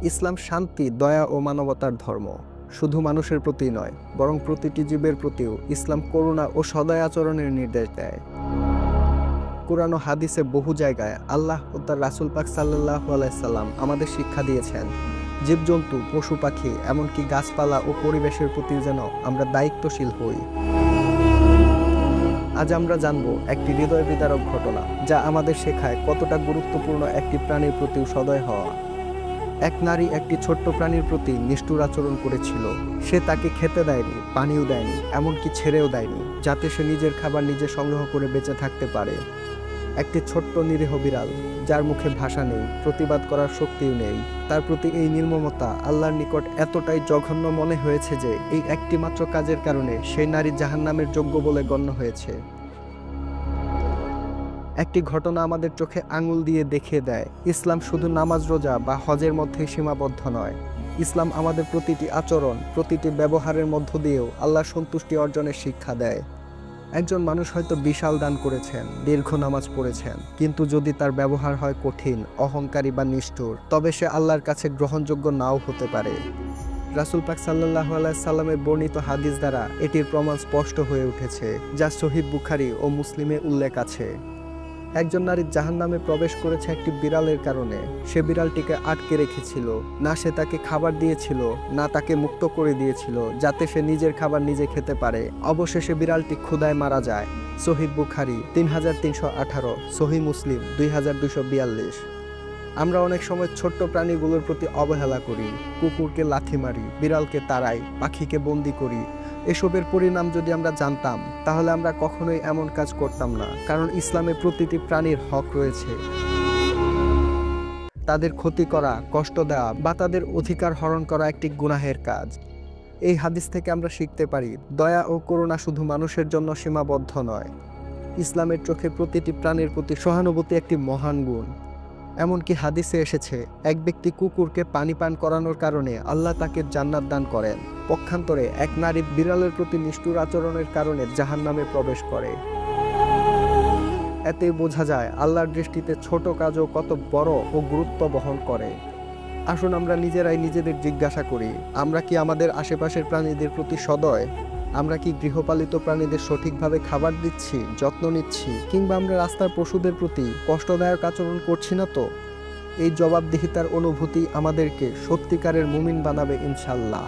ইসলাম শান্তি, দয়া ও মানবতার ধর্ম। শুধু মানুষের প্রতি নয়, বরং প্রতিটি জীবের প্রতিও ইসলাম করুণা ও সদয় আচরণের নির্দেশ দেয়। কুরআন ও হাদিসে বহু জায়গায় আল্লাহ ও তার রাসূল পাক সাল্লাল্লাহু আলাইহি সাল্লাম আমাদের শিক্ষা দিয়েছেন, জীবজন্তু, পশু পাখি, এমনকি গাছপালা ও পরিবেশের প্রতি যেন আমরা দায়িত্বশীল হই। আজ আমরা জানব একটি হৃদয় বিদারক ঘটনা, যা আমাদের শেখায় কতটা গুরুত্বপূর্ণ একটি প্রাণীর প্রতিও সদয় হওয়া। এক নারী একটি ছোট্ট প্রাণীর প্রতি নিষ্ঠুর আচরণ করেছিল। সে তাকে খেতে দেয়নি, পানিও দেয়নি, এমনকি ছেড়েও দেয়নি, যাতে সে নিজের খাবার নিজে সংগ্রহ করে বেঁচে থাকতে পারে। একটি ছোট্ট নিরীহ বিড়াল, যার মুখে ভাষা নেই, প্রতিবাদ করার শক্তিও নেই। তার প্রতি এই নির্মমতা আল্লাহর নিকট এতটাই জঘন্য মনে হয়েছে যে এই একটি মাত্র কাজের কারণে সেই নারী জাহান্নামের যোগ্য বলে গণ্য হয়েছে। একটি ঘটনা আমাদের চোখে আঙুল দিয়ে দেখিয়ে দেয়, ইসলাম শুধু নামাজ, রোজা বা হজের মধ্যেই সীমাবদ্ধ নয়। ইসলাম আমাদের প্রতিটি আচরণ, প্রতিটি ব্যবহারের মধ্য দিয়েও আল্লাহর সন্তুষ্টি অর্জনের শিক্ষা দেয়। একজন মানুষ হয়তো বিশাল দান করেছেন, দীর্ঘ নামাজ পড়েছেন, কিন্তু যদি তার ব্যবহার হয় কঠিন, অহংকারী বা নিষ্ঠুর, তবে সে আল্লাহর কাছে গ্রহণযোগ্য নাও হতে পারে। রাসূল পাক সাল্লাল্লাহু আলাইহি সাল্লামের বর্ণিত হাদিস দ্বারা এটির প্রমাণ স্পষ্ট হয়ে উঠেছে, যা সহিহ বুখারী ও মুসলিমে উল্লেখ আছে। একজন নারী জাহান্নামে প্রবেশ করেছে একটি বিড়ালের কারণে। সে বিড়ালটিকে আটকে রেখেছিল, না সে তাকে খাবার দিয়েছিল, না তাকে মুক্ত করে দিয়েছিল যাতে সে নিজের খাবার নিজে খেতে পারে। অবশেষে বিড়ালটি ক্ষুধায় মারা যায়। সহিহ বুখারী 3318, সহিহ মুসলিম 2242। আমরা অনেক সময় ছোট্ট প্রাণীগুলোর প্রতি অবহেলা করি, কুকুরকে লাথি মারি, বিড়ালকে তাড়াই, পাখিকে বন্দি করি। এসবের পরিণাম যদি আমরা জানতাম, তাহলে আমরা কখনোই এমন কাজ করতাম না, কারণ ইসলামে প্রতিটি প্রাণীর হক রয়েছে। তাদের ক্ষতি করা, কষ্ট দেওয়া বা তাদের অধিকার হরণ করা একটি গুনাহের কাজ। এই হাদিস থেকে আমরা শিখতে পারি, দয়া ও করুণা শুধু মানুষের জন্য সীমাবদ্ধ নয়। ইসলামের চোখে প্রতিটি প্রাণীর প্রতি সহানুভূতি একটি মহান গুণ। এমনকি হাদিসে এসেছে, এক ব্যক্তি কুকুরকে পানি পান করানোর কারণে আল্লাহ তাকে জান্নাত দান করেন। পক্ষান্তরে এক নারী বিড়ালের প্রতি নিষ্ঠুর আচরণের কারণে জাহান্নামে প্রবেশ করে। এতেই বোঝা যায় আল্লাহর দৃষ্টিতে ছোট কাজও কত বড় ও গুরুত্ব বহন করে। আসুন আমরা নিজেরাই নিজেদের জিজ্ঞাসা করি, আমরা কি আমাদের আশেপাশের প্রাণীদের প্রতি সদয়? আমরা কি গৃহপালিত প্রাণীদের সঠিকভাবে খাবার দিচ্ছি, যত্ন নিচ্ছি, কিংবা আমরা রাস্তার পশুদের প্রতি কষ্টদায়ক আচরণ করছি না তো? এই জবাবদিহিতার অনুভূতি আমাদেরকে সত্যিকারের মুমিন বানাবে ইনশাআল্লাহ।